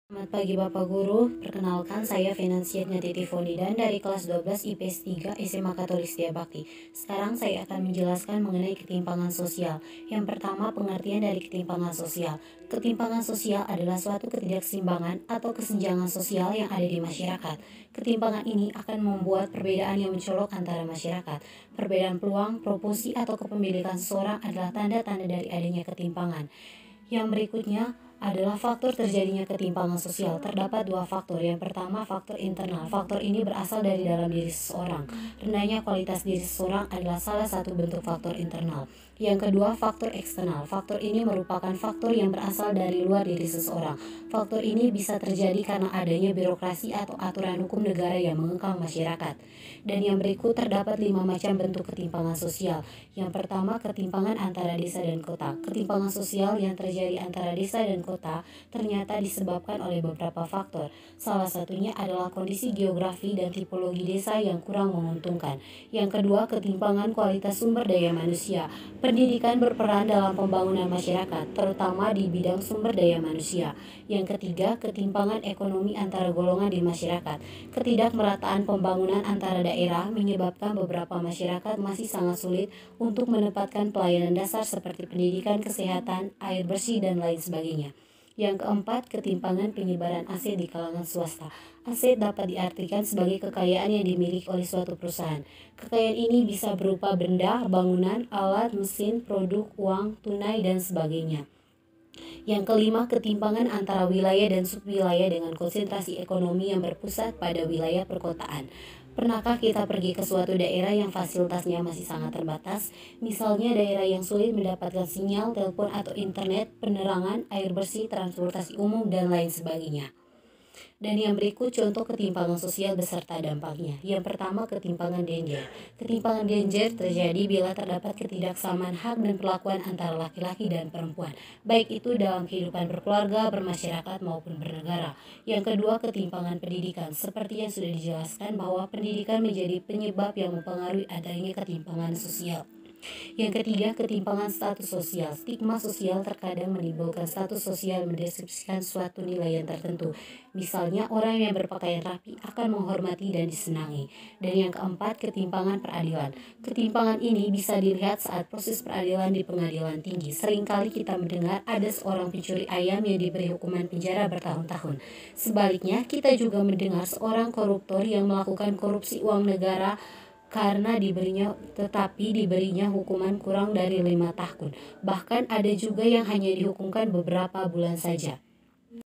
Selamat pagi Bapak Guru, perkenalkan saya Finansiat Titifoni dan dari kelas 12 IPS 3 SMA Katolik Setiabakti. Sekarang saya akan menjelaskan mengenai ketimpangan sosial. Yang pertama, pengertian dari ketimpangan sosial. Ketimpangan sosial adalah suatu ketidakseimbangan atau kesenjangan sosial yang ada di masyarakat. Ketimpangan ini akan membuat perbedaan yang mencolok antara masyarakat. Perbedaan peluang, proporsi atau kepemilikan seseorang adalah tanda-tanda dari adanya ketimpangan. Yang berikutnya adalah faktor terjadinya ketimpangan sosial. Terdapat dua faktor. Yang pertama, faktor internal. Faktor ini berasal dari dalam diri seseorang. Rendahnya kualitas diri seseorang adalah salah satu bentuk faktor internal. Yang kedua, faktor eksternal. Faktor ini merupakan faktor yang berasal dari luar diri seseorang. Faktor ini bisa terjadi karena adanya birokrasi atau aturan hukum negara yang mengekang masyarakat. Dan yang berikut terdapat 5 macam bentuk ketimpangan sosial. Yang pertama, ketimpangan antara desa dan kota. Ketimpangan sosial yang terjadi antara desa dan kota ternyata disebabkan oleh beberapa faktor. Salah satunya adalah kondisi geografi dan tipologi desa yang kurang menguntungkan. Yang kedua, ketimpangan kualitas sumber daya manusia. Pendidikan berperan dalam pembangunan masyarakat, terutama di bidang sumber daya manusia. Yang ketiga, ketimpangan ekonomi antara golongan di masyarakat. Ketidakmerataan pembangunan antara daerah menyebabkan beberapa masyarakat masih sangat sulit untuk menempatkan pelayanan dasar seperti pendidikan, kesehatan, air bersih, dan lain sebagainya. Yang keempat, ketimpangan penyebaran aset di kalangan swasta. Aset dapat diartikan sebagai kekayaan yang dimiliki oleh suatu perusahaan. Kekayaan ini bisa berupa benda, bangunan, alat, mesin, produk, uang, tunai, dan sebagainya. Yang kelima, ketimpangan antara wilayah dan subwilayah dengan konsentrasi ekonomi yang berpusat pada wilayah perkotaan. Pernahkah kita pergi ke suatu daerah yang fasilitasnya masih sangat terbatas? Misalnya daerah yang sulit mendapatkan sinyal, telepon atau internet, penerangan, air bersih, transportasi umum, dan lain sebagainya. Dan yang berikut contoh ketimpangan sosial beserta dampaknya. Yang pertama, ketimpangan danger. Ketimpangan danger terjadi bila terdapat ketidaksamaan hak dan perlakuan antara laki-laki dan perempuan, baik itu dalam kehidupan berkeluarga, bermasyarakat, maupun bernegara. Yang kedua, ketimpangan pendidikan. Seperti yang sudah dijelaskan bahwa pendidikan menjadi penyebab yang mempengaruhi adanya ketimpangan sosial. Yang ketiga, ketimpangan status sosial. Stigma sosial terkadang menimbulkan status sosial mendeskripsikan suatu nilai yang tertentu. Misalnya, orang yang berpakaian rapi akan menghormati dan disenangi. Dan yang keempat, ketimpangan peradilan. Ketimpangan ini bisa dilihat saat proses peradilan di pengadilan tinggi. Seringkali kita mendengar ada seorang pencuri ayam yang diberi hukuman penjara bertahun-tahun. Sebaliknya, kita juga mendengar seorang koruptor yang melakukan korupsi uang negara karena diberinya hukuman kurang dari 5 tahun. Bahkan ada juga yang hanya dihukumkan beberapa bulan saja.